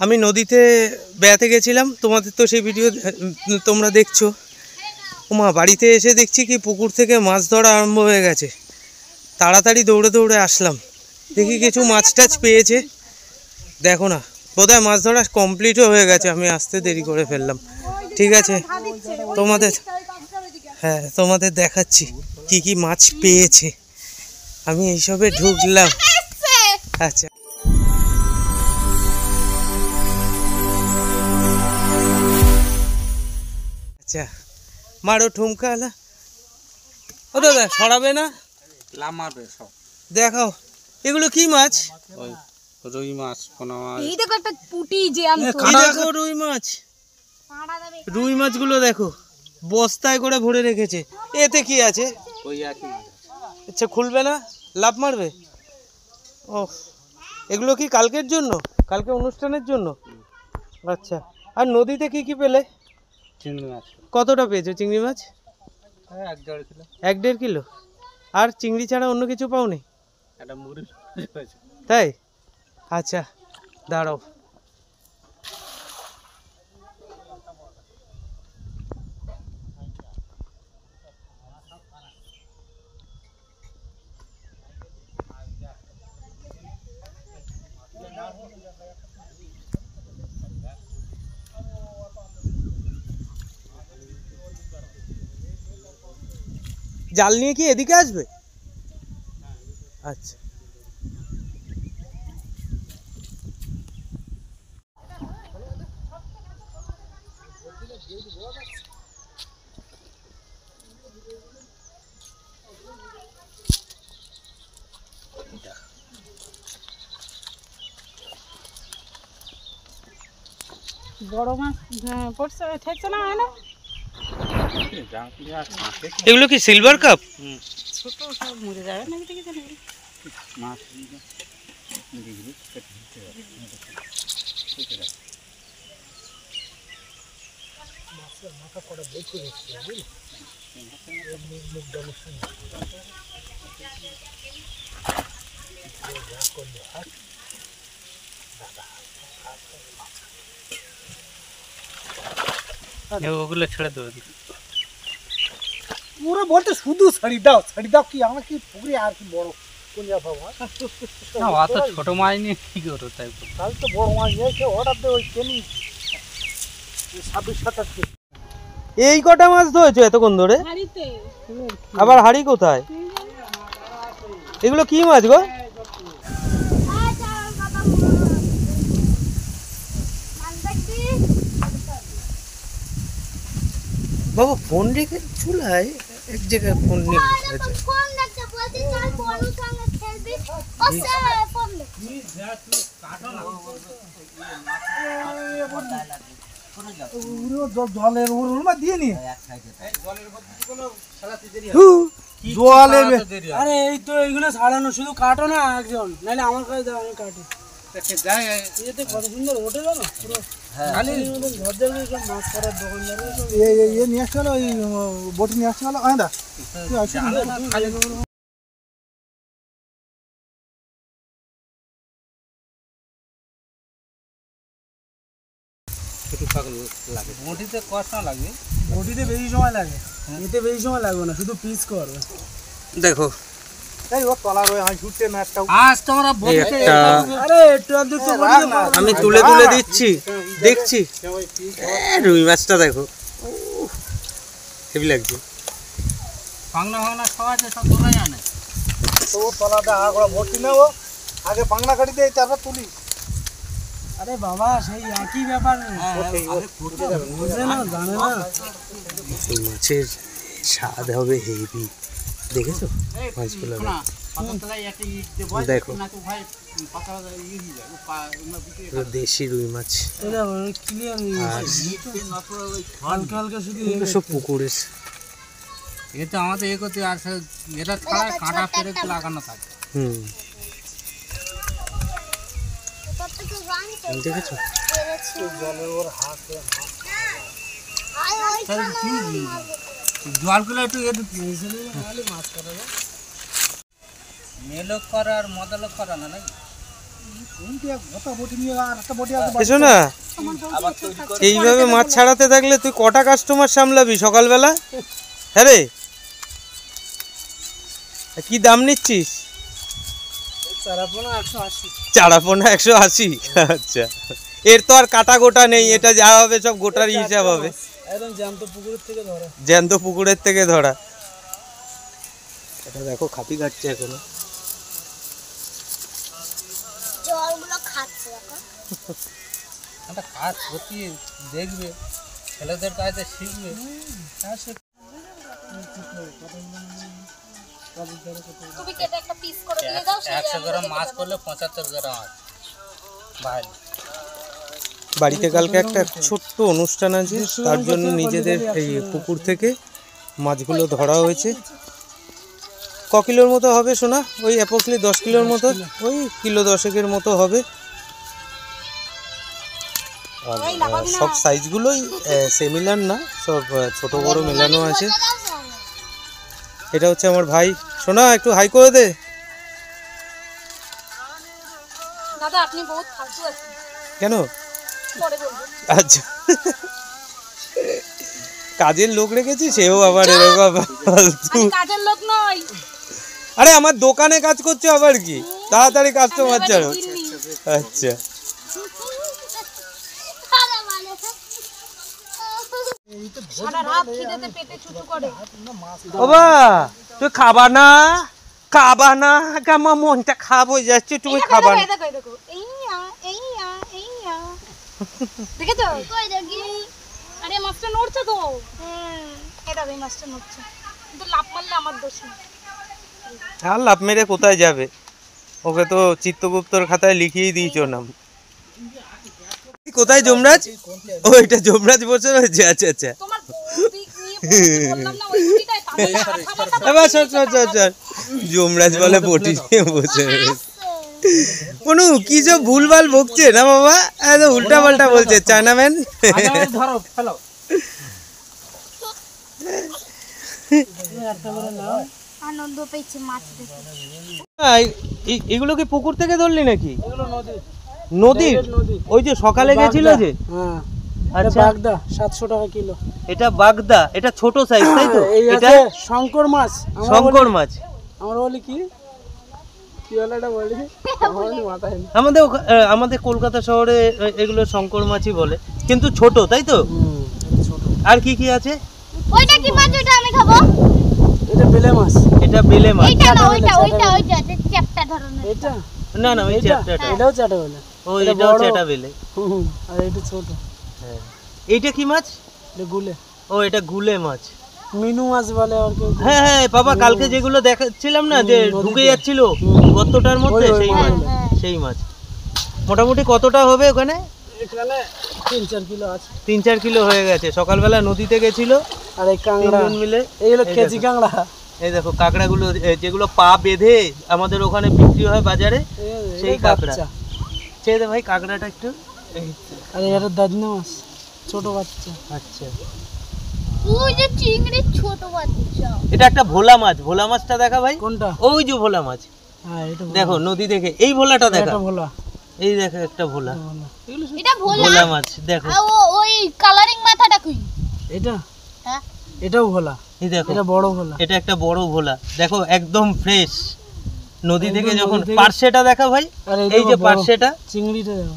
আমি নদীতে বেড়াতে গেছিলাম, তোমাদের তো সেই ভিডিও তোমরা দেখছো। ওমা, বাড়িতে এসে দেখছি কি পুকুর থেকে মাছ ধরা আরম্ভ হয়ে গেছে। তাড়াতাড়ি দৌড়ে দৌড়ে আসলাম, দেখি কিছু মাছ টাছ পেয়েছে। দেখো না, বোধহয় মাছ ধরা কমপ্লিটও হয়ে গেছে, আমি আসতে দেরি করে ফেললাম। ঠিক আছে, তোমাদের দেখাচ্ছি কি কি মাছ পেয়েছে। আমি এইসবে ঢুকলাম। আচ্ছা আচ্ছা, মারো ঠুমকা আলা। ও দাদা সরাবে না, লামাবে সব। দেখাও এগুলো কি মাছ? ওই রুই মাছ, পোনা মাছ। এই দেখো একটা পুঁটি যে দেখো রুই মাছ। রুই মাছগুলো দেখো বস্তায় করে ভরে রেখেছে। এতে কি আছে? ওই একই মাছ। আচ্ছা, খুলবে না, লাভ মারবে? ও, এগুলো কি কালকের জন্য, কালকে অনুষ্ঠানের জন্য? আচ্ছা, আর নদীতে কি কি পেলে? চিংড়ি মাছ। কতটা পেয়েছো চিংড়ি মাছ? 1-1.5 কিলো। 1-1.5 কিলো। আর চিংড়ি ছাড়া অন্য কিছু পাওনি? একটা মুড়ি পেয়েছে। তাই? আচ্ছা দাঁড়াও। জাল নিয়ে কি এদিকে আসবে? আচ্ছা, বড় মাছ পড়ছে, ঠেকছে না, হয় না? এগুলো কি সিলভার কাপ? ছোট সব মরে যাবে নাকি থেকে জানি মাছ ওগুলো ছেড়ে দেবে। পুরো বলতে শুধু ছাড়ি দাও কি আমার কি পুকুরে আর কি বড় কোন যা বাবা না, অত ছোট মাছ নিয়ে কি করো? তাই কাল তো বড় মাছ নিয়েছে, অর্ডার দে ওই কেনি 26-27। এই কটা মাছ ধরেছো এতক্ষণ ধরে? হাড়িতে। আবার হাড়ি কোথায়? এগুলো কি মাছ গো? বাবা ফোন রেখে চুলায় এক জায়গায় ফোন নিয়ে বসে আছে। জলের ওর দিয়ে নি আরে এই তো এইগুলো ছাড়ানো, শুধু কাটো না একজন, নাহলে আমার কাছে দাও, আমি কাটি। এতে কত সুন্দর ওঠে জানো, পুরো খালি মাছ করার দোকানদার নিয়ে আসতে হলো, ওই বটি নিয়ে আসতে হলো। দা বটিতে কষ্ট লাগে, বটিতে বেশি সময় লাগে, এতে বেশি সময় লাগবে না, শুধু পিস করবে। দেখো আমি তুলে তুলে দিচ্ছি, দেখছি। রুই মাছটা দেখো, হেভি লাগছে। ভাঙনা সব আছে, সব তোলাই আনে। তো তলাটা আগড়া ভর্তি নেবো, আগে পাংনা কাটি দিয়ে তারপর তুলি। আরে বাবা সেই একই ব্যাপার, বুঝে না, জানে না। এই মাছের স্বাদ হবে হেভি, দেখেছো মাছগুলো? দেখো দেশি রুই মাছ, হালকা হালকা শুধু সব পুকুরের। এটা আমাদের এ করতে, আর এটা ছাড়া কাঁটা ফেরে লাগানো থাকে। দেখেছো জলগুলো একটু মাছ করা যায়, মেলক করা আর মদালক করা না নাকি? এসো না, এইভাবে মাছ ছাড়াতে থাকলে তুই কটা কাস্টমার সামলাবি সকালবেলা? হ্যাঁ রে, কি দাম নিচ্ছিস? চারাপোনা 180। আচ্ছা, এর তো আর কাটা গোটা নেই, এটা যা হবে সব গোটারই হিসাব হবে। একদম জ্যান্ত পুকুরের থেকে ধরা। জ্যান্ত পুকুরের থেকে ধরা। এটা দেখো খাপি কাটছে এখনো। জলগুলো খাচ্ছে দেখো। একটা কাজ সত্যি দেখবে, ছেলেদের কাছে শিখবে। তুমি কেটে একটা পিস করে দিয়ে দাও, 100 গ্রাম মাছ করলে 75 গ্রাম আছে বাইরে। বাড়িতে কালকে একটা ছোট্ট অনুষ্ঠান আছে, তার জন্য নিজেদের এই পুকুর থেকে মাছগুলো ধরা হয়েছে। ক কিলোর মতো হবে সোনা? ওই অ্যাপ্রক্সলি 10 কিলোর মতো, ওই কিলো 10 মতো হবে। আর সব সাইজগুলোই সিমিলার না, সব ছোট বড় মেলানো আছে। এটা হচ্ছে আমার ভাই। সোনা একটু হাই করে দে। দাদা আপনি বহুত ফালতু আছেন। কেন? পরে বলবো। আচ্ছা, কাজের লোক রেখেছি, সেও আবার এরকম ফালতু। আমি কাজের লোক নই। আরে আমার দোকানে কাজ করছো আবার কি, তাড়াতাড়ি কাস্টমার ছাড়ো। আচ্ছা, সারা রাত খিদেতে পেটে চুচু করে। বাবা তুই খাবা না? খাবা না? আমার মনটা খারাপ হয়ে যাচ্ছে, তুমি খাবা না? দেখো দেখো, এইয়া এইয়া এইয়া, দেখেছো? কই দেখি। আরে মাছটা নড়ছে তো। এটা এই মাছটা নড়ছে, কিন্তু লাফ মারলে আমার দোষ নেই। আর লাভ মেরে কোথায় যাবে? ওকে তো চিত্তগুপ্তর খাতায় লিখিয়ে দিয়েছো নাম। কোথায় যমরাজ? ও এটা যমরাজ বসে রয়েছে। আচ্ছা আচ্ছা, তোমার দিক নিয়ে বললাম না, ওই বুটিটাই পাবে। এবার চল যমরাজ বলে বটি নিয়ে বসে রয়েছে। কোনো কি সব ভুলভাল বকছে না বাবা, এত উল্টা পাল্টা বলছে। চায়নাম্যান ধরো ফেলো। আনন্দ পেয়েছে মাছ দেখে। এগুলো কি পুকুর থেকে ধরলি নাকি? এগুলো নদী। নদীর? নদী। ওই যে সকালে গেছিল যে। হ্যাঁ, আচ্ছা, বাগদা 700 টাকা কিলো। এটা বাগদা, এটা ছোট সাইজ তাই তো? এই এটা আছে শঙ্কর মাছ। শঙ্কর মাছ। আমরা বলি কি কি বলে এটা বলি, আমার মাথায় নেই। আমাদের কলকাতা শহরে এগুলো শঙ্কর মাছই বলে, কিন্তু ছোট তাই তো? ছোট। আর কি কি আছে? ওইটা কি মাছ? ওইটা আমি খাবো। এটা বেলে মাছ। এটা বেলে মাছ। এইটা না, ওইটা চ্যাপটা ধরনের। এটা না না, ওই চ্যাপ্টাটা। এটাও চাটা বেলে। ও এটাও চ্যাটা বেলে। আর এটা ছোট। হ্যাঁ, এইটা কি মাছ? এটা গুলে। ও এটা গুলে মাছ। মিনু মাছ বলে আর কেউ। হ্যাঁ হ্যাঁ বাবা, কালকে যেগুলো দেখাচ্ছিলাম না যে ঢুকে যাচ্ছিল গর্তটার মধ্যে, সেই মাছ। সেই মাছ মোটামুটি কতটা হবে ওখানে? এখানে 3-4 কিলো আছে। 3-4 কিলো হয়ে গেছে। সকালবেলা নদীতে গেছিল আর এই কাঁকড়া তিনজন মিলে। এই হলো কেজি কাঁকড়া। এই দেখো কাঁকড়াগুলো, যেগুলো পা বেঁধে আমাদের ওখানে বিক্রি হয় বাজারে, সেই কাঁকড়া। ছেড়ে দে ভাই কাঁকড়াটা একটু। আর এটা দাদনা মাছ, ছোট বাচ্চা। আচ্ছা, ওই যে চিংড়ির ছোট বাচ্চা। এটা একটা ভোলা মাছ। ভোলা মাছটা দেখা ভাই। কোনটা? ওই যে ভোলা মাছ। হ্যাঁ এটা দেখো নদী দেখে এই ভোলাটা দেখা। এটা ভোলা। এই দেখো একটা ভোলা। এটা ভোলা। ভোলা মাছ দেখো। আর ওই কালারিং মাথাটা কই? এটা হ্যাঁ, এটাও ভোলা। এই দেখো এটা বড় ভোলা। এটা একটা বড় ভোলা, দেখো একদম ফ্রেশ নদী থেকে। যখন পার্শেটা দেখা ভাই, আর এই যে পার্শেটা, চিংড়িটা দেখো।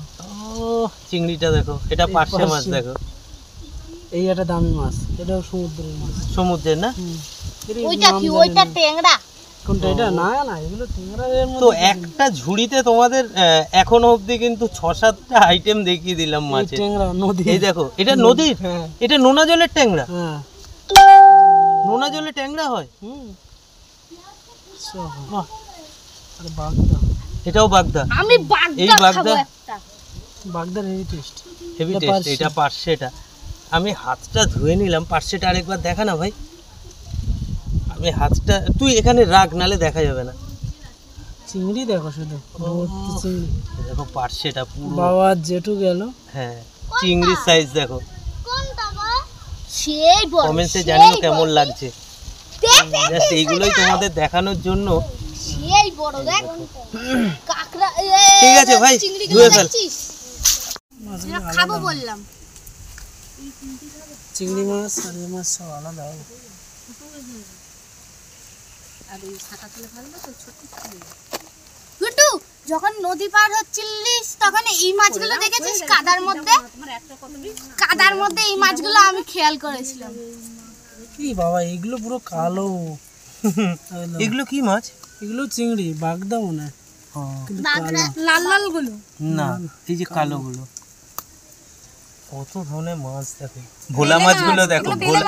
ও চিংড়িটা দেখো, এটা পার্শে মাছ দেখো। এই একটা দামি মাছ, এটাও সমুদ্রের মাছ। সমুদ্রের না? ওইটা কি? ওইটা ট্যাংরা। কোনটা? এটা না না, এগুলো টেংরা এর তো মধ্যে। একটা ঝুড়িতে তোমাদের এখনো অবধি কিন্তু 6-7টা আইটেম দেখিয়ে দিলাম এই মাছের। টেংরা নদী। এই দেখো এটা নদীর। হ্যাঁ এটা নোনা জলের ট্যাংরা। হ্যাঁ। নোনা জলে ট্যাংরা হয়? বাহ। আর বাগদা। এটাও বাগদা। আমি এই বাগদা বাগদা? খাবো একটা। বাগদার হেভি টেস্ট। হেভি এটা টেস্ট। পার্শে। এটা পার্শেটা। আমি হাতটা ধুয়ে নিলাম। পার্শেটা আরেকবার দেখা না ভাই। আমি হাতটা, তুই এখানে রাখ, নালে দেখা যাবে না। চিংড়ি দেখো শুধু, ভর্তি চিংড়ি। দেখো পার্শেটা পুরো। বাবা জেঠু গেল। হ্যাঁ, চিংড়ির সাইজ দেখো। কোনটা গো? সেই বড়। কমেন্টসে জানিও কেমন লাগছে। দেখ দেখ জাস্ট এইগুলোই তোমাদের দেখানোর জন্য সেই এই বড় দেখ কাকড়া ঠিক আছে ভাই, ধুয়ে ফেল। খাবো বললাম। চিংড়ি মাছ আর এই মাছ সব আলাদা। গুট্টু যখন নদী পার হচ্ছিলিস তখন এই মাছগুলো দেখেছিস কাদার মধ্যে? কাদার মধ্যে এই মাছগুলো আমি খেয়াল করেছিলাম। কি বাবা, এগুলো পুরো কালো। এগুলো কি মাছ? এগুলো চিংড়ি, বাগদা মনে হয়। কিন্তু লাল লাল গুলো না, এই যে কালো গুলো। কত ধরনের মাছ দেখো, ভোলা মাছগুলো দেখো, ভোলা।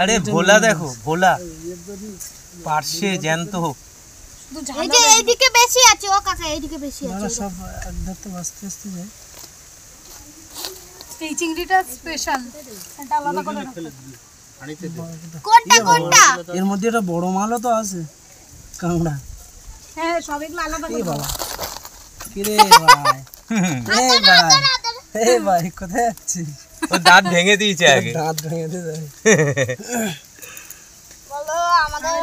আরে ভোলা দেখো, ভোলা, পার্শে, জ্যান্ত। এই যে এইদিকে বেশি আছে, ও কাকা এইদিকে বেশি আছে। সব একধার তো আস্তে আস্তে যায়। এই চিংড়িটা স্পেশাল, এটা আলাদা করে রাখো। কোনটা কোনটা? এর মধ্যে একটা বড় মালও তো আছে, কাঁকড়া। হ্যাঁ, সব এগুলো আলাদা এ করে। বাবা, কিরে ভাই, এই ভাই, এই ভাই কোথায় যাচ্ছিস? ও দাঁত ভেঙে দিয়েছে আগে। দাঁত ভেঙে দিয়ে যায়। বলো আমাদের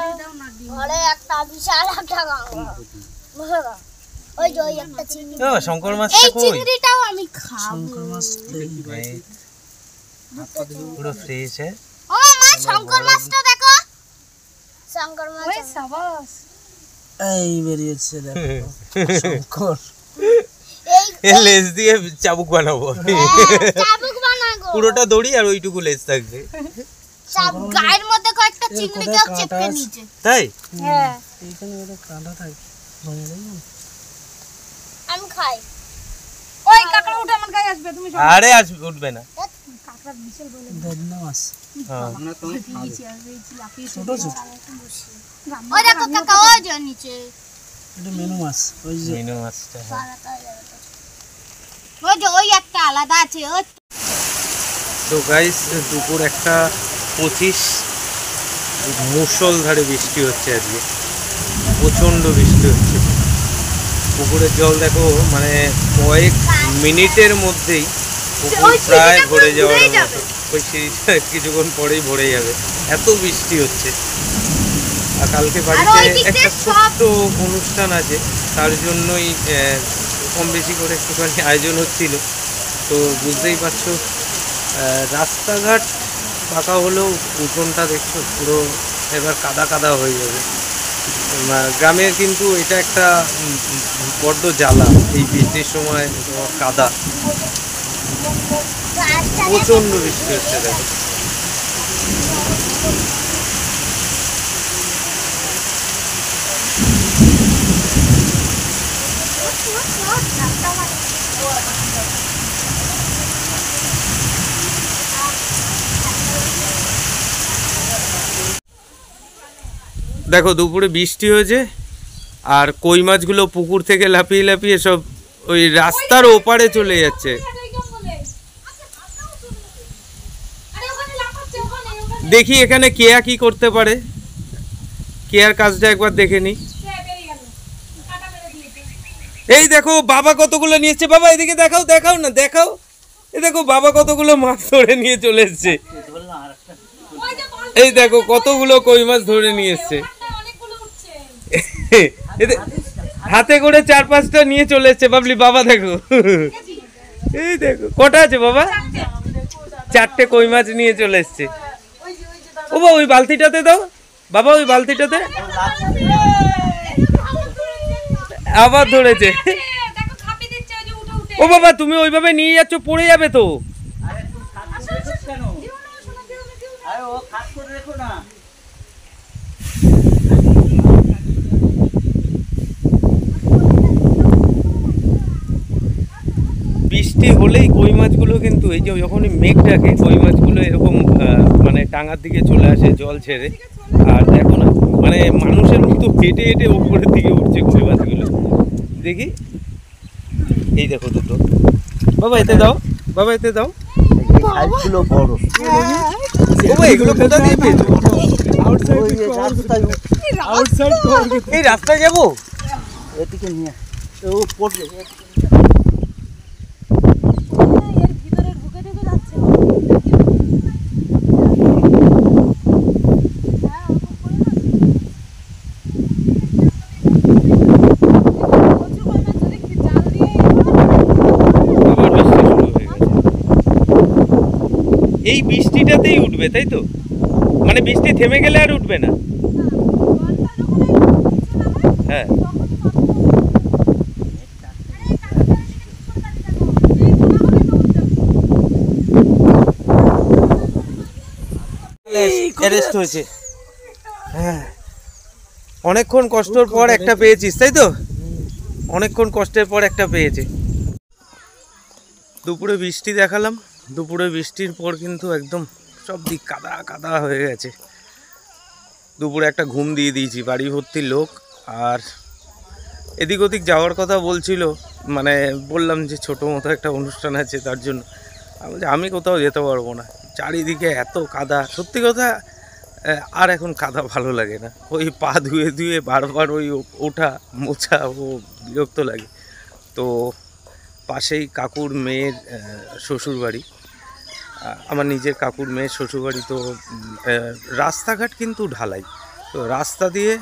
ঘরে একটা বিশাল একটা কাঁকড়া। ওই যে ওই একটা চিংড়ি। ও শঙ্কর মাছটা এই কই? চিংড়িটাও আমি খাবো। শঙ্কর মাছ পুরো ফ্রেশ। হ্যাঁ, ও মা, শঙ্কর মাছটা দেখো। শঙ্কর মাছ ওই সাবাস। এই বেরিয়েছে দেখো, শঙ্কর। এই এ লেজ দিয়ে চাবুক বানাবো। চাবুক বানাবো। পুরোটা দড়ি আর ওইটুকু লেজ থাকবে। গায়ের মধ্যে কয়েকটা চিংড়িকেও চেপে নিচে। তাই? হ্যাঁ, এইখানে একটা কাঁটা থাকে, ভেঙে দেবো। আমি খাই। ওই কাঁকড়া উঠে আমার গায়ে আসবে, তুমি সব আরে আজ উঠবে না। কাঁকড়া বিশাল বলে দেবনা মাছ, হ্যাঁ, ছোট ছোট। ওই দেখো কাকা, ওই যে নিচে। এটা মেনু মাছ, ওই যে মিনু মাছটা। হ্যাঁ। ওই যে ওই একটা আলাদা আছে। ওই তো গাইস, দুপুর 1:25, মুষলধারে বৃষ্টি হচ্ছে আজকে, প্রচণ্ড বৃষ্টি হচ্ছে। পুকুরের জল দেখো, মানে কয়েক মিনিটের মধ্যেই পুকুর প্রায় ভরে যাওয়ার মতো। ওই সিঁড়িটা কিছুক্ষণ পরেই ভরে যাবে, এত বৃষ্টি হচ্ছে। আর কালকে বাড়িতে একটা ছোট্ট অনুষ্ঠান আছে, তার জন্যই কম বেশি করে একটুখানি আয়োজন হচ্ছিল। তো বুঝতেই পারছো, রাস্তাঘাট পাকা হলেও উঠোনটা দেখছো পুরো এবার কাদা কাদা হয়ে যাবে। গ্রামের কিন্তু এটা একটা বড্ড জ্বালা, এই বৃষ্টির সময় কাদা, প্রচণ্ড বৃষ্টি হচ্ছে দেখো। দেখো দুপুরে বৃষ্টি হয়েছে, আর কই মাছগুলো পুকুর থেকে লাফিয়ে লাফিয়ে সব ওই রাস্তার ওপারে চলে যাচ্ছে। দেখি এখানে কেয়া কি করতে পারে, কেয়ার কাজটা একবার দেখে নি। এই দেখো বাবা কতগুলো নিয়ে এসছে। বাবা এদিকে দেখাও, দেখাও না, দেখাও। এই দেখো বাবা কতগুলো মাছ ধরে নিয়ে চলে এসছে। এই দেখো কতগুলো কই মাছ ধরে নিয়ে এসছে। হাতে করে 4-5টা নিয়ে চলে এসছে। বাবলি বাবা দেখো, এই দেখো কটা আছে বাবা, 4টে কই মাছ নিয়ে চলে এসছে। ও বাবা ওই বালতিটাতে দাও, বাবা ওই বালতিটাতে। আবার ধরেছে। ও বাবা তুমি ওইভাবে নিয়ে যাচ্ছ, পড়ে যাবে তো। বৃষ্টি হলেই কই মাছগুলো কিন্তু এই যে যখনই মেঘ ডাকে, কই মাছগুলো এরকম মানে টাঙার দিকে চলে আসে জল ছেড়ে। আর দেখো না, মানে মানুষের মতো হেঁটে হেঁটে উপরের দিকে উঠছে কই মাছগুলো। দেখি, এই দেখো দুটো। বাবা এতে দাও, বাবা এতে দাও। সাইজগুলো বড়। বাবা এগুলো কোথা দিয়ে পেয়েছো? এই রাস্তায় যাবো, এদিকে নিয়ে ও পড়বে। এই বৃষ্টিটাতেই উঠবে তাই তো? মানে বৃষ্টি থেমে গেলে আর উঠবে না? হ্যাঁ। অ্যারেস্ট হয়েছে। হ্যাঁ, অনেকক্ষণ কষ্টের পর একটা পেয়েছিস তাই তো? অনেকক্ষণ কষ্টের পর একটা পেয়েছে। দুপুরে বৃষ্টি দেখালাম, দুপুরে বৃষ্টির পর কিন্তু একদম সব দিক কাদা কাদা হয়ে গেছে। দুপুরে একটা ঘুম দিয়ে দিয়েছি, বাড়ি ভর্তি লোক। আর এদিক ওদিক যাওয়ার কথা বলছিল, মানে বললাম যে ছোটো মতো একটা অনুষ্ঠান আছে তার জন্য। আমি কোথাও যেতে পারবো না, চারিদিকে এত কাদা। সত্যি কথা আর এখন কাদা ভালো লাগে না, ওই পা ধুয়ে ধুয়ে বারবার ওই ওঠা মোছা ও বিরক্ত লাগে। তো পাশেই কাকুর মেয়ের শ্বশুরবাড়ি, আমার নিজের কাকুর মেয়ের শ্বশুরবাড়ি। তো রাস্তাঘাট কিন্তু ঢালাই, তো রাস্তা দিয়ে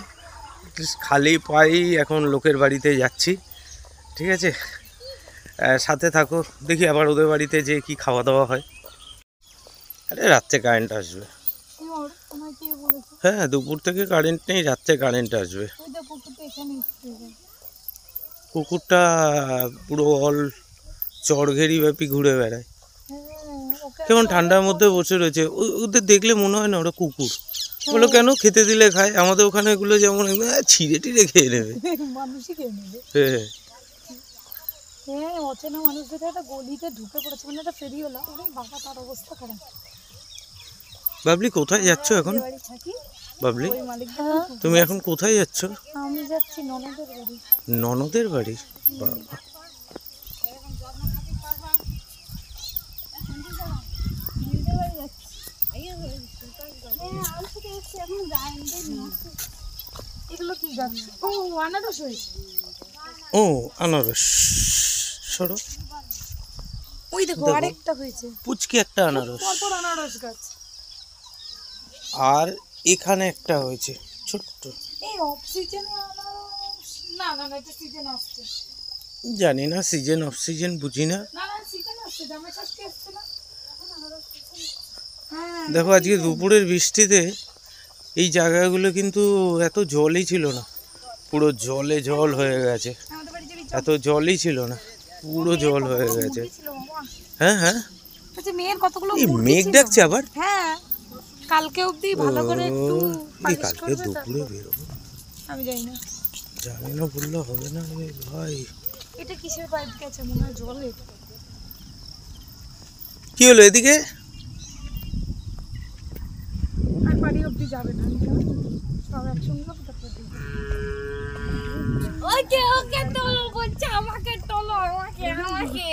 খালি পায়েই এখন লোকের বাড়িতে যাচ্ছি। ঠিক আছে, সাথে থাকো, দেখি আবার ওদের বাড়িতে যে কি খাওয়া দাওয়া হয়। আরে রাত্রে কারেন্ট আসবে। হ্যাঁ, দুপুর থেকে কারেন্ট নেই, রাত্রে কারেন্ট আসবে। কুকুরটা পুরো অল চড়ঘেরি ব্যাপী ঘুরে বেড়ায়, কেমন ঠান্ডার মধ্যে বসে রয়েছে। ওদের দেখলে মনে হয় না ওরা কুকুর। বলো কেন, খেতে দিলে খায়। আমাদের ওখানে এগুলো যেমন ছিঁড়ে টিড়ে খেয়ে নেবে, মানুষই খেয়ে নেবে। হ্যাঁ হ্যাঁ, অচেনা মানুষদের একটা গলিতে ঢুকে পড়েছে, মানে একটা ফেরিওয়ালা। ওরে বাবা, তার অবস্থা খারাপ। বাবলি কোথায় যাচ্ছ এখন? বাড়ি থাকি, বাবলি ওই মালিক। তুমি এখন কোথায় যাচ্ছ? আমি যাচ্ছি ননদের বাড়ি। ননদের বাড়ি? বাবা, এগুলো কি গাছ? ও, আনারস হয়েছে। ও আনারস, সরো। ওই দেখো আরেকটা হয়েছে, পুচকি একটা আনারস। পরপর আনারস গাছ। আর এখানে একটা হয়েছে ছোট্ট। এই অফ সিজনে আনারস? না না না, এটা সিজন আসছে। জানি না, সিজন অফ সিজন বুঝি না। না না, সিজন আসছে, জামাই ষষ্ঠী আসছে না। হ্যাঁ, দেখো আজকে দুপুরের বৃষ্টিতে এই জায়গাগুলো কিন্তু এত জলই ছিল না, পুরো জলে জল হয়ে গেছে। আমাদের বাড়ি যাবি? এত জলই ছিল না, পুরো জল হয়ে গেছে। ছিল বাবা। হ্যাঁ হ্যাঁ, আচ্ছা, মেয়ের কতগুলো এই মুরগি মেঘ ছিল। ডাকছে আবার। হ্যাঁ, কালকে অবধি ভালো করে একটু ও, এই পালিশ কালকে করবে দুপুরে তারপর। বেরোবো, আমি জানি না জানি না বললে হবে না রে ভাই। এটা কিসের পাইপ গেছে, মনে হয় জলের। কি হলো এদিকে? আর বাড়ি অবধি যাবে না, সব একসঙ্গে যাবো, তারপর দেখবো। ওকে ওকে, তোলো বলছে, আমাকে তোলো, আমাকে আমাকে।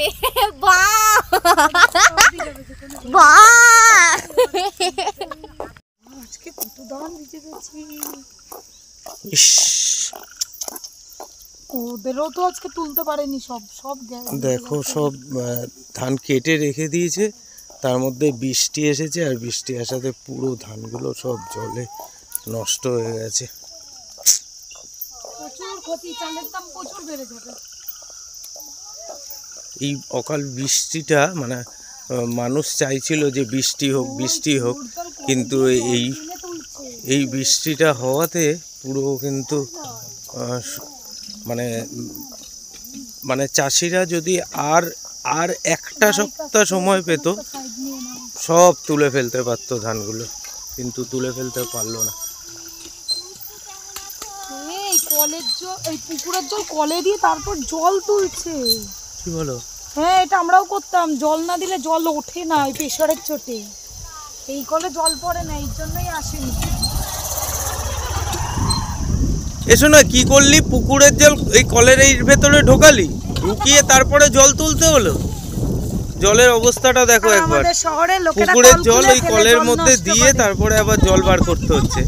আজকে কত দাম ভিজে গেছি। ইস, ওদেরও তো আজকে তুলতে পারেনি, সব সব দেখো সব ধান কেটে রেখে দিয়েছে, তার মধ্যে বৃষ্টি এসেছে, আর বৃষ্টি আসাতে পুরো ধানগুলো সব জলে নষ্ট হয়ে গেছে। প্রচুর ক্ষতি, চালের দাম প্রচুর বেড়ে যাবে। এই অকাল বৃষ্টিটা মানে মানুষ চাইছিল যে বৃষ্টি হোক বৃষ্টি হোক, কিন্তু এই বৃষ্টিটা হওয়াতে পুরো কিন্তু মানে মানে চাষিরা যদি আর একটা সপ্তাহ সময় পেত, সব তুলে ফেলতে পারতো ধানগুলো, কিন্তু তুলে ফেলতে পারলো না। এই কলের জল, এই পুকুরের জল কলে দিয়ে তারপর জল তুলছে। কি বলো? হ্যাঁ, এটা আমরাও করতাম, জল না দিলে জল ওঠে না, ওই প্রেশারের চোটে। এই কলে জল পড়ে না, এই জন্যই আসেনি। এসো না, কি করলি? পুকুরের জল এই কলের এই ভেতরে ঢোকালি, ঢুকিয়ে তারপরে জল তুলতে হলো। জলের অবস্থাটা দেখো আর একবার। আমাদের শহরে লোকেরা পুকুরের কল জল খুলে ওই ফেলে কলের জল মধ্যে নষ্ট দিয়ে করে। তারপরে আবার জল বার করতে হচ্ছে।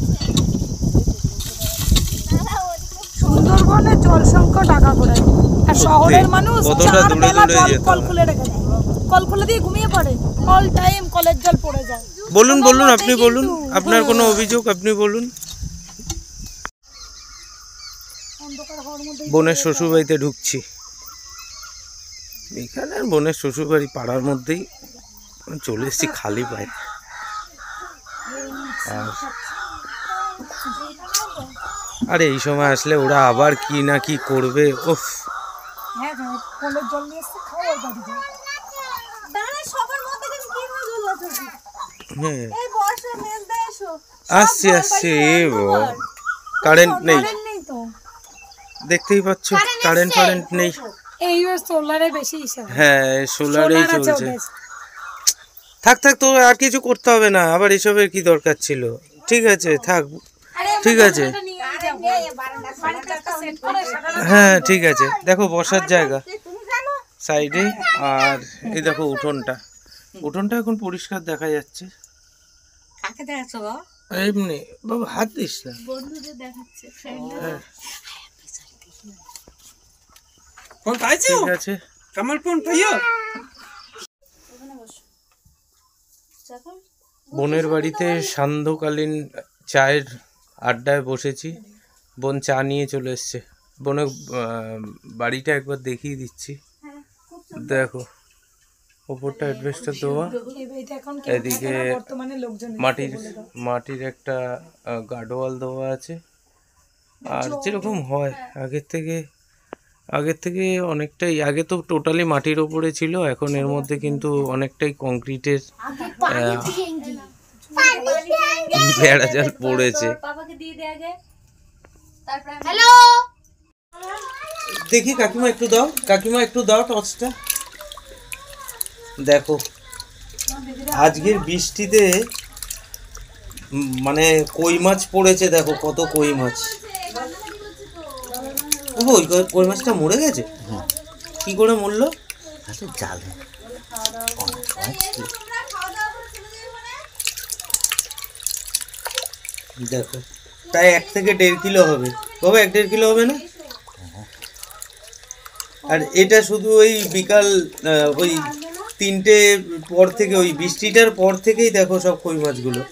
সুন্দরবনে জল সংকট আঁকা পড়ে। আর শহরের মানুষ কতটা 4 দূরে বেলা দূরে জল যেতে কল হয়। খুলে রেখে দেয়, কল খুলে দিয়ে ঘুমিয়ে পড়ে, অল টাইম কলের জল পড়ে যায়। বলুন বলুন, আপনি কিন্তু- বলুন, আপনার কোনো অভিযোগ আপনি বলুন। অন্ধকার হওয়ার মধ্যে বোনের শ্বশুরবাড়িতে ঢুকছি, এখানে বোনের শ্বশুরবাড়ি পাড়ার মধ্যেই, চলে এসেছি খালি পায়ে। আরে এই সময় আসলে ওরা আবার কি না কি করবে। উফ, হ্যাঁ আসছি আসছি। কারেন্ট নেই, দেখতেই পাচ্ছ কারেন্ট ফারেন্ট নেই। এই সোলারে বেশি হিসাব। হ্যাঁ সোলারেই চলছে। থাক থাক, তো আর কিছু করতে হবে না, আবার এসবের কি দরকার ছিল। ঠিক আছে থাক, ঠিক আছে হ্যাঁ ঠিক আছে। দেখো বসার জায়গা সাইডে, আর এই দেখো উঠোনটা, উঠোনটা এখন পরিষ্কার দেখা যাচ্ছে। এমনি বাবা হাত দিস না। হ্যাঁ। ঠিক আছে। বোনের বাড়িতে সান্ধ্যকালীন চায়ের আড্ডায় বসেছি। বোন চা নিয়ে চলে এসছে। বোনের বাড়িটা একবার দেখিয়ে দিচ্ছি। দেখো ওপরটা অ্যাডভেস্টার দেওয়া, এদিকে মাটির একটা গার্ডওয়াল দেওয়া আছে। আর যেরকম হয় আগের থেকে অনেকটাই, আগে তো টোটালি মাটির ওপরে ছিল, এখন এর মধ্যে কিন্তু অনেকটাই কংক্রিটের বেড়া জাল পড়েছে। দেখি কাকিমা একটু দাও টর্চটা। দেখো আজকের বৃষ্টিতে মানে কই মাছ পড়েছে, দেখো কত কই মাছ। ওই কই মাছটা মরে গেছে? কি করে মরলো? জালে দেখো প্রায় 1 থেকে 1.5 কিলো হবে বাবা, 1-1.5 কিলো হবে না? আর এটা শুধু ওই বিকাল ওই 3টে পর থেকে, ওই বৃষ্টিটার পর থেকেই দেখো সব কই মাছগুলো।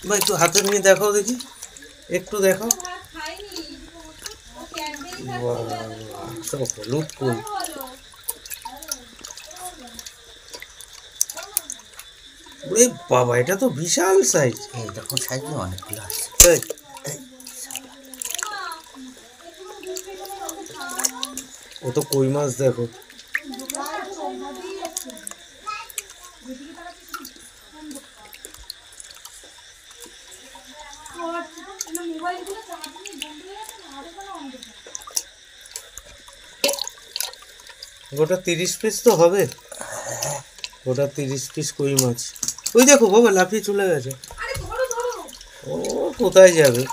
ভাই একটু হাতে নিয়ে দেখাও দেখি, একটু দেখাও। সব হলুদ কই। ওরে বাবা, এটা তো বিশাল সাইজ। দেখো সাইজে অনেকগুলো আছে। ও তো কই মাছ দেখো। গোটা 30 পিস তো হবে, গোটা 30 পিস কই মাছ। ওই দেখো বাবা লাফিয়ে চলে গেছে। ও কোথায় যাবে?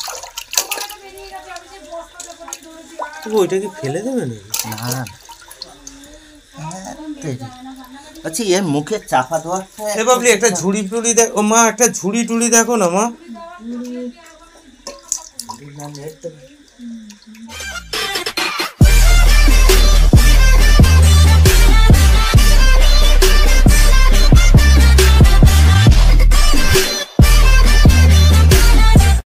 ওইটা কি ফেলে দেবে নাকি? না আচ্ছা, এর মুখে চাপা দেওয়া। এ বাবলি একটা ঝুড়ি টুড়ি দেখ। ও মা একটা ঝুড়ি টুড়ি দেখো না মা।